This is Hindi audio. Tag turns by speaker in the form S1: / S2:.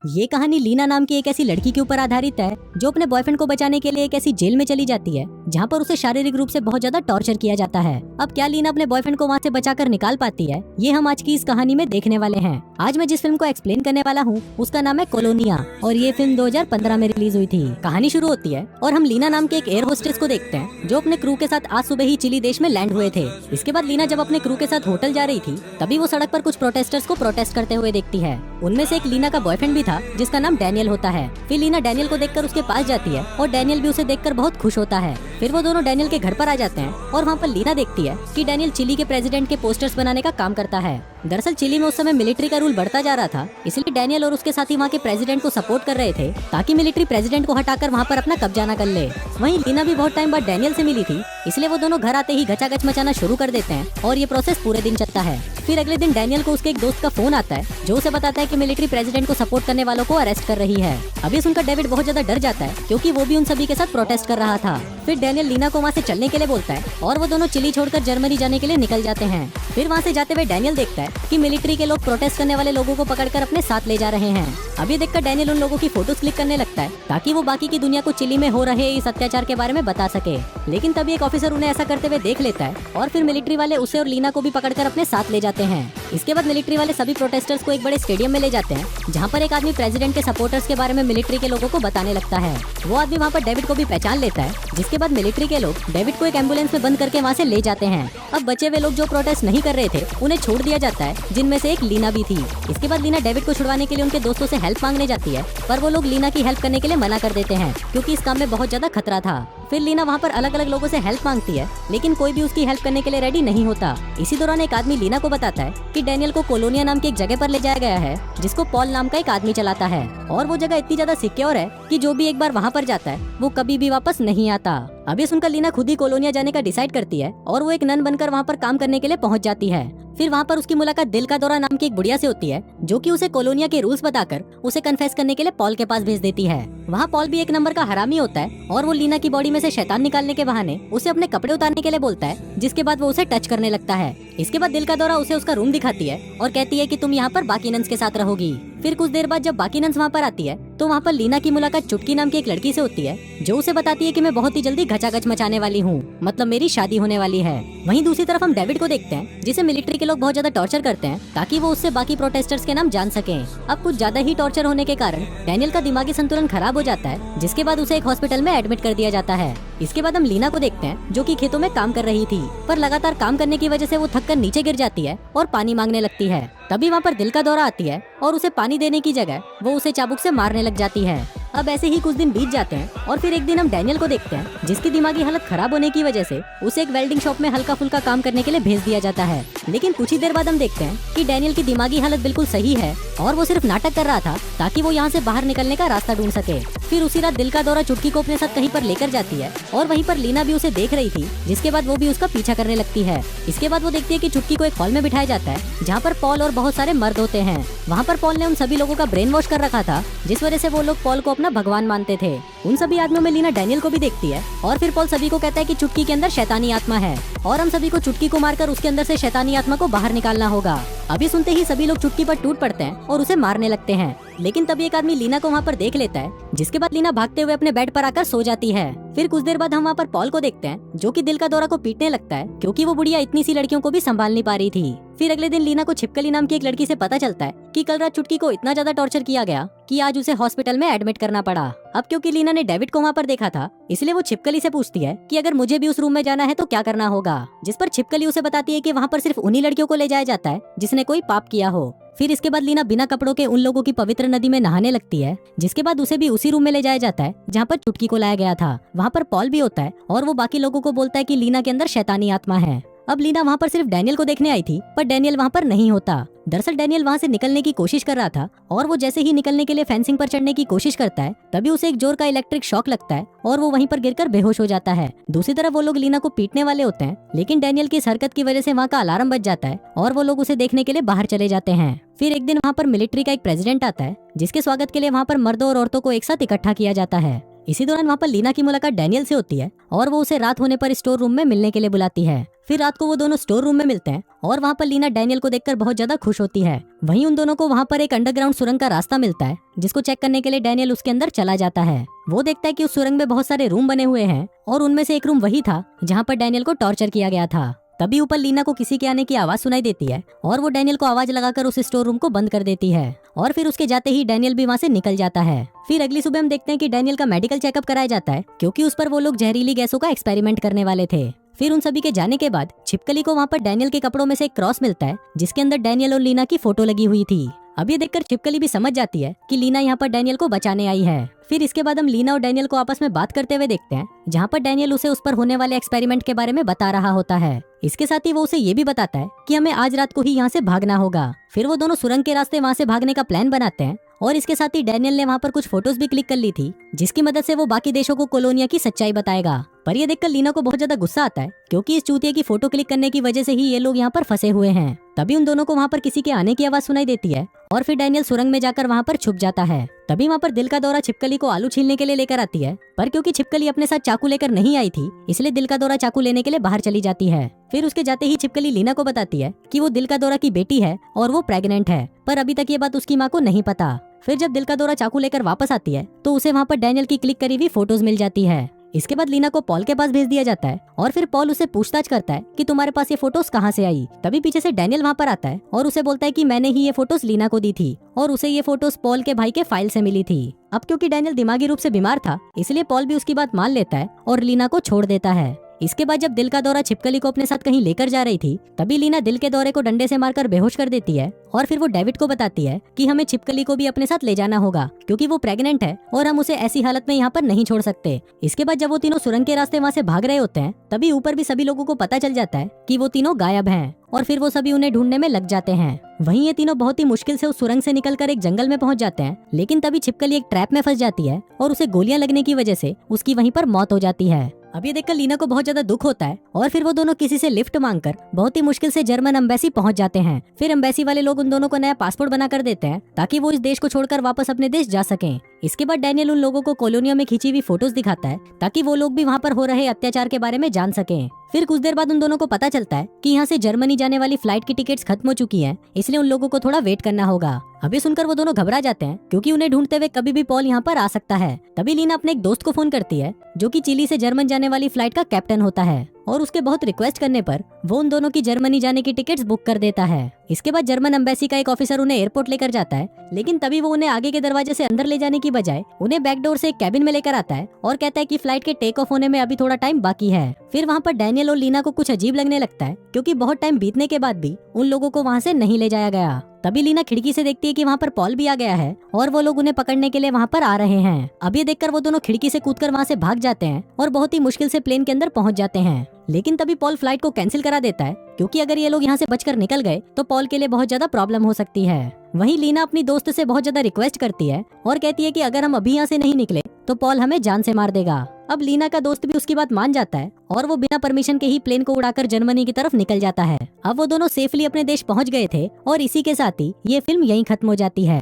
S1: ये कहानी लीना नाम की एक ऐसी लड़की के ऊपर आधारित है जो अपने बॉयफ्रेंड को बचाने के लिए एक ऐसी जेल में चली जाती है जहाँ पर उसे शारीरिक रूप से बहुत ज्यादा टॉर्चर किया जाता है। अब क्या लीना अपने बॉयफ्रेंड को वहाँ से बचाकर निकाल पाती है, ये हम आज की इस कहानी में देखने वाले हैं। आज मैं जिस फिल्म को एक्सप्लेन करने वाला हूँ उसका नाम है कोलोनिया और ये फिल्म 2015 में रिलीज हुई थी। कहानी शुरू होती है और हम लीना नाम के एक एयर होस्टेस को देखते हैं जो अपने क्रू के साथ आज सुबह ही चिली देश में लैंड हुए थे। इसके बाद लीना जब अपने क्रू के साथ होटल जा रही थी तभी वो सड़क पर कुछ प्रोटेस्टर्स को प्रोटेस्ट करते हुए देखती है। उनमें से एक लीना का बॉयफ्रेंड भी था जिसका नाम डैनियल होता है। फिर लीना डैनियल को देखकर उसके पास जाती है और डैनियल भी उसे देखकर बहुत खुश होता है। फिर वो दोनों डैनियल के घर पर आ जाते हैं और वहाँ पर लीना देखती है कि डैनियल चिली के प्रेसिडेंट के पोस्टर्स बनाने का काम करता है। दरअसल चिली में उस समय मिलिट्री का रूल बढ़ता जा रहा था, इसलिए डैनियल और उसके साथी वहाँ के प्रेसिडेंट को सपोर्ट कर रहे थे ताकि मिलिट्री प्रेसिडेंट को हटाकर वहाँ पर अपना कब्जा न कर ले। वहीं लीना भी बहुत टाइम बाद डैनियल से मिली थी, इसलिए वो दोनों घर आते ही घचाघच मचाना शुरू कर देते हैं और ये प्रोसेस पूरे दिन चलता है। फिर अगले दिन डैनियल को उसके एक दोस्त का फोन आता है जो उसे बताता है कि मिलिट्री प्रेसिडेंट को सपोर्ट करने वालों को अरेस्ट कर रही है। अभी सुनकर डेविड बहुत ज्यादा डर जाता है क्योंकि वो भी उन सभी के साथ प्रोटेस्ट कर रहा था। फिर डैनियल लीना को वहाँ से चलने के लिए बोलता है और वो दोनों चिली छोड़कर जर्मनी जाने के लिए निकल जाते हैं। फिर वहाँ से जाते हुए डैनियल देखता है कि मिलिट्री के लोग प्रोटेस्ट करने वाले लोगों को पकड़कर अपने साथ ले जा रहे हैं। अभी देखकर डैनियल उन लोगों की फोटोज क्लिक करने लगता है ताकि वो बाकी की दुनिया को चिली में हो रहे इस अत्याचार के बारे में बता सके। लेकिन तभी एक ऑफिसर उन्हें ऐसा करते हुए देख लेता है और फिर मिलिट्री वाले उसे और लीना को भी पकड़कर अपने साथ ले जाते हैं। इसके बाद मिलिट्री वाले सभी प्रोटेस्टर्स को एक बड़े स्टेडियम में ले जाते हैं जहाँ पर एक आदमी प्रेसिडेंट के सपोर्टर्स के बारे में मिलिट्री के लोगों को बताने लगता है। वो आदमी वहाँ पर डेविड को भी पहचान लेता है, जिसके बाद मिलिट्री के लोग डेविड को एक एम्बुलेंस में बंद करके वहाँ से ले जाते हैं। अब बचे हुए लोग जो प्रोटेस्ट नहीं कर रहे थे उन्हें छोड़ दिया जाता है, जिनमें से एक लीना भी थी। इसके बाद लीना डेविड को छुड़वाने के लिए उनके दोस्तों से हेल्प मांगने जाती है, पर वो लोग लीना की हेल्प करने के लिए मना कर देते हैं क्योंकि इस काम में बहुत ज्यादा खतरा था। फिर लीना वहाँ पर अलग अलग लोगों से हेल्प मांगती है लेकिन कोई भी उसकी हेल्प करने के लिए रेडी नहीं होता। इसी दौरान एक आदमी लीना को बताता है कि डैनियल को कोलोनिया नाम की एक जगह पर ले जाया गया है जिसको पॉल नाम का एक आदमी चलाता है और वो जगह इतनी ज्यादा सिक्योर है कि जो भी एक बार वहाँ पर जाता है वो कभी भी वापस नहीं आता। अभी सुनकर लीना खुद ही कोलोनिया जाने का डिसाइड करती है और वो एक नन बनकर वहाँ पर काम करने के लिए पहुँच जाती है। फिर वहाँ पर उसकी मुलाकात दिल का दौरा नाम की एक बुढ़िया से होती है जो कि उसे कोलोनिया के रूल्स बताकर उसे कन्फेस करने के लिए पॉल के पास भेज देती है। वहाँ पॉल भी एक नंबर का हरामी होता है और वो लीना की बॉडी में से शैतान निकालने के बहाने उसे अपने कपड़े उतारने के लिए बोलता है, जिसके बाद वो उसे टच करने लगता है। इसके बाद दिल का दौरा उसे उसका रूम दिखाती है और कहती है कि तुम यहाँ पर बाकी नन्स के साथ रहोगी। फिर कुछ देर बाद जब बाकी नन्स वहाँ पर आती है तो वहाँ पर लीना की मुलाकात चुटकी नाम की एक लड़की से होती है जो उसे बताती है कि मैं बहुत ही जल्दी घचाघच मचाने वाली हूँ, मतलब मेरी शादी होने वाली है। वहीं दूसरी तरफ हम डेविड को देखते हैं जिसे मिलिट्री के लोग बहुत ज्यादा टॉर्चर करते हैं ताकि वो उससे बाकी प्रोटेस्टर्स के नाम जान सकें। अब कुछ ज्यादा ही टॉर्चर होने के कारण डैनियल का दिमागी संतुलन खराब हो जाता है, जिसके बाद उसे एक हॉस्पिटल में एडमिट कर दिया जाता है। इसके बाद हम लीना को देखते हैं जो कि खेतों में काम कर रही थी, पर लगातार काम करने की वजह से वो थककर नीचे गिर जाती है और पानी मांगने लगती है। तभी वहाँ पर दिल का दौरा आती है और उसे पानी देने की जगह वो उसे चाबुक से मारने लग जाती है। अब ऐसे ही कुछ दिन बीत जाते हैं और फिर एक दिन हम डैनियल को देखते हैं जिसकी दिमागी हालत खराब होने की वजह से उसे एक वेल्डिंग शॉप में हल्का फुल्का काम करने के लिए भेज दिया जाता है। लेकिन कुछ ही देर बाद हम देखते हैं कि डैनियल की दिमागी हालत बिल्कुल सही है और वो सिर्फ नाटक कर रहा था ताकि वो यहाँ से बाहर निकलने का रास्ता ढूंढ सके। फिर उसी रात दिल का दौरा चुटकी को अपने साथ कहीं पर लेकर जाती है और वहीं पर लीना भी उसे देख रही थी, जिसके बाद वो भी उसका पीछा करने लगती है। इसके बाद वो देखती है कि चुटकी को एक हॉल में बिठाया जाता है जहाँ पर पॉल और बहुत सारे मर्द होते हैं। वहाँ पर पॉल ने उन सभी लोगों का ब्रेन वॉश कर रखा था, जिस वजह से वो लोग पॉल को अपना भगवान मानते थे। उन सभी आदमियों में लीना डैनियल को भी देखती है और फिर पॉल सभी को कहता है कि चुटकी के अंदर शैतानी आत्मा है और हम सभी को चुटकी को मारकर उसके अंदर से शैतानी आत्मा को बाहर निकालना होगा। अभी सुनते ही सभी लोग चुटकी पर टूट पड़ते हैं और उसे मारने लगते हैं, लेकिन तभी एक आदमी लीना को वहाँ पर देख लेता है, जिसके बाद लीना भागते हुए अपने बेड पर आकर सो जाती है। फिर कुछ देर बाद हम वहाँ पर पॉल को देखते हैं जो कि दिल का दौरा को पीटने लगता है क्योंकि वो बुढ़िया इतनी सी लड़कियों को भी संभाल नहीं पा रही थी। फिर अगले दिन लीना को छिपकली नाम की एक लड़की से पता चलता है कि कल रात चुटकी को इतना ज्यादा टॉर्चर किया गया कि आज उसे हॉस्पिटल में एडमिट करना पड़ा। अब क्योंकि लीना ने डेविड को वहाँ पर देखा था, इसलिए वो छिपकली से पूछती है कि अगर मुझे भी उस रूम में जाना है तो क्या करना होगा, जिस पर छिपकली उसे बताती है कि वहाँ पर सिर्फ उन्हीं लड़कियों को ले जाया जाता है जिसने कोई पाप किया हो। फिर इसके बाद लीना बिना कपड़ों के उन लोगों की पवित्र नदी में नहाने लगती है, जिसके बाद उसे भी उसी रूम में ले जाया जाता है जहाँ पर चुटकी को लाया गया था। वहाँ पर पॉल भी होता है और वो बाकी लोगों को बोलता है कि लीना के अंदर शैतानी आत्मा है। अब लीना वहाँ पर सिर्फ डैनियल को देखने आई थी, पर डैनियल वहाँ पर नहीं होता। दरअसल डैनियल वहाँ से निकलने की कोशिश कर रहा था और वो जैसे ही निकलने के लिए फेंसिंग पर चढ़ने की कोशिश करता है तभी उसे एक जोर का इलेक्ट्रिक शॉक लगता है और वो वहीं पर गिरकर बेहोश हो जाता है। दूसरी तरफ वो लोग लीना को पीटने वाले होते हैं, लेकिन डैनियल की इस हरकत की वजह से वहाँ का अलार्म बज जाता है और वो लोग उसे देखने के लिए बाहर चले जाते हैं। फिर एक दिन वहाँ पर मिलिट्री का एक प्रेसिडेंट आता है जिसके स्वागत के लिए वहाँ पर मर्दों और औरतों को एक साथ इकट्ठा किया जाता है। इसी दौरान वहाँ पर लीना की मुलाकात डैनियल से होती है और वो उसे रात होने पर स्टोर रूम में मिलने के लिए बुलाती है। फिर रात को वो दोनों स्टोर रूम में मिलते हैं और वहाँ पर लीना डैनियल को देखकर बहुत ज्यादा खुश होती है। वहीं उन दोनों को वहाँ पर एक अंडरग्राउंड सुरंग का रास्ता मिलता है, जिसको चेक करने के लिए डैनियल उसके अंदर चला जाता है। वो देखता है कि उस सुरंग में बहुत सारे रूम बने हुए हैं और उनमें से एक रूम वही था जहाँ पर डैनियल को टॉर्चर किया गया था। तभी ऊपर लीना को किसी के आने की आवाज सुनाई देती है और वो डैनियल को आवाज लगाकर उस स्टोर रूम को बंद कर देती है और फिर उसके जाते ही डैनियल भी वहाँ से निकल जाता है। फिर अगली सुबह हम देखते हैं कि डैनियल का मेडिकल चेकअप कराया जाता है, क्योंकि उस पर वो लोग जहरीली गैसों का एक्सपेरिमेंट करने वाले थे। फिर उन सभी के जाने के बाद छिपकली को वहाँ पर डैनियल के कपड़ों में से एक क्रॉस मिलता है, जिसके अंदर डैनियल और लीना की फोटो लगी हुई थी। अब ये देखकर छिपकली भी समझ जाती है कि लीना यहाँ पर डैनियल को बचाने आई है। फिर इसके बाद हम लीना और डैनियल को आपस में बात करते हुए देखते हैं, जहाँ पर डैनियल उसे उस पर होने वाले एक्सपेरिमेंट के बारे में बता रहा होता है। इसके साथ ही वो उसे ये भी बताता है कि हमें आज रात को ही यहाँ से भागना होगा। फिर वो दोनों सुरंग के रास्ते वहाँ से भागने का प्लान बनाते हैं और इसके साथ ही डैनियल ने वहाँ पर कुछ फोटोज भी क्लिक कर ली थी, जिसकी मदद से वो बाकी देशों को कोलोनिया की सच्चाई बताएगा। पर ये देखकर लीना को बहुत ज्यादा गुस्सा आता है, क्योंकि इस चूतिया की फोटो क्लिक करने की वजह से ही ये लोग यहाँ पर फंसे हुए हैं। तभी उन दोनों को वहाँ पर किसी के आने की आवाज सुनाई देती है और फिर डैनियल सुरंग में जाकर वहाँ पर छुप जाता है। तभी वहाँ पर दिल का दौरा छिपकली को आलू छीलने के लिए लेकर आती है, पर क्योंकि छिपकली अपने साथ चाकू लेकर नहीं आई थी, इसलिए दिल का दौरा चाकू लेने के लिए बाहर चली जाती है। फिर उसके जाते ही छिपकली लीना को बताती है कि वो दिल का दौरा की बेटी है और वो प्रेग्नेंट है, पर अभी तक ये बात उसकी माँ को नहीं पता। फिर जब दिल का दौरा चाकू लेकर वापस आती है तो उसे वहाँ पर डैनियल की क्लिक करी हुई फोटोज मिल जाती है। इसके बाद लीना को पॉल के पास भेज दिया जाता है और फिर पॉल उसे पूछताछ करता है कि तुम्हारे पास ये फोटोज कहाँ से आई। तभी पीछे से डैनियल वहाँ पर आता है और उसे बोलता है कि मैंने ही ये फोटोज लीना को दी थी और उसे ये फोटोज पॉल के भाई के फाइल से मिली थी। अब क्योंकि डैनियल दिमागी रूप से बीमार था, इसलिए पॉल भी उसकी बात मान लेता है और लीना को छोड़ देता है। इसके बाद जब दिल का दौरा छिपकली को अपने साथ कहीं लेकर जा रही थी, तभी लीना दिल के दौरे को डंडे से मारकर बेहोश कर देती है और फिर वो डेविड को बताती है कि हमें छिपकली को भी अपने साथ ले जाना होगा, क्योंकि वो प्रेग्नेंट है और हम उसे ऐसी हालत में यहाँ पर नहीं छोड़ सकते। इसके बाद जब वो तीनों सुरंग के रास्ते वहाँ से भाग रहे होते हैं, तभी ऊपर भी सभी लोगों को पता चल जाता है कि वो तीनों गायब हैं और फिर वो सभी उन्हें ढूंढने में लग जाते हैं। वहीं ये तीनों बहुत ही मुश्किल से उस सुरंग से निकलकर एक जंगल में पहुंच जाते हैं, लेकिन तभी छिपकली एक ट्रैप में फंस जाती है और उसे गोलियां लगने की वजह से उसकी वहीं पर मौत हो जाती है। अब ये देखकर लीना को बहुत ज्यादा दुख होता है और फिर वो दोनों किसी से लिफ्ट मांगकर बहुत ही मुश्किल से जर्मन एम्बेसी पहुंच जाते हैं। फिर एम्बेसी वाले लोग उन दोनों को नया पासपोर्ट बना कर देते हैं ताकि वो इस देश को छोड़कर वापस अपने देश जा सकें। इसके बाद डैनियल उन लोगों को कॉलोनियों में खींची हुई फोटोज दिखाता है ताकि वो लोग भी वहाँ पर हो रहे अत्याचार के बारे में जान सकें। फिर कुछ देर बाद उन दोनों को पता चलता है कि यहाँ से जर्मनी जाने वाली फ्लाइट की टिकट्स खत्म हो चुकी हैं, इसलिए उन लोगों को थोड़ा वेट करना होगा। अभी सुनकर वो दोनों घबरा जाते हैं, क्योंकि उन्हें ढूंढते हुए कभी भी पॉल यहाँ पर आ सकता है। तभी लीना अपने एक दोस्त को फोन करती है, जो कि चिली से जर्मन जाने वाली फ्लाइट का कैप्टन होता है, और उसके बहुत रिक्वेस्ट करने पर वो उन दोनों की जर्मनी जाने की टिकट्स बुक कर देता है। इसके बाद जर्मन एम्बेसी का एक ऑफिसर उन्हें एयरपोर्ट लेकर जाता है, लेकिन तभी वो उन्हें आगे के दरवाजे से अंदर ले जाने की बजाय उन्हें बैकडोर से एक कैबिन में लेकर आता है और कहता है कि फ्लाइट के टेक ऑफ होने में अभी थोड़ा टाइम बाकी है। फिर वहाँ पर डैनियल और लीना को कुछ अजीब लगने लगता है, क्योंकि बहुत टाइम बीतने के बाद भी उन लोगों को वहाँ से नहीं ले जाया गया। तभी लीना खिड़की से देखती है कि वहाँ पर पॉल भी आ गया है और वो लोग उन्हें पकड़ने के लिए वहाँ पर आ रहे हैं। अब ये देखकर वो दोनों खिड़की से कूदकर वहाँ से भाग जाते हैं और बहुत ही मुश्किल से प्लेन के अंदर पहुँच जाते हैं। लेकिन तभी पॉल फ्लाइट को कैंसिल करा देता है, क्योंकि अगर ये लोग यहाँ से बचकर निकल गए तो पॉल के लिए बहुत ज्यादा प्रॉब्लम हो सकती है। वहीं लीना अपनी दोस्त से बहुत ज्यादा रिक्वेस्ट करती है और कहती है कि अगर हम अभी यहाँ से नहीं निकले तो पॉल हमें जान से मार देगा। अब लीना का दोस्त भी उसकी बात मान जाता है और वो बिना परमिशन के ही प्लेन को उड़ाकर जर्मनी की तरफ निकल जाता है। अब वो दोनों सेफली अपने देश पहुंच गए थे और इसी के साथ ही ये फिल्म यहीं खत्म हो जाती है।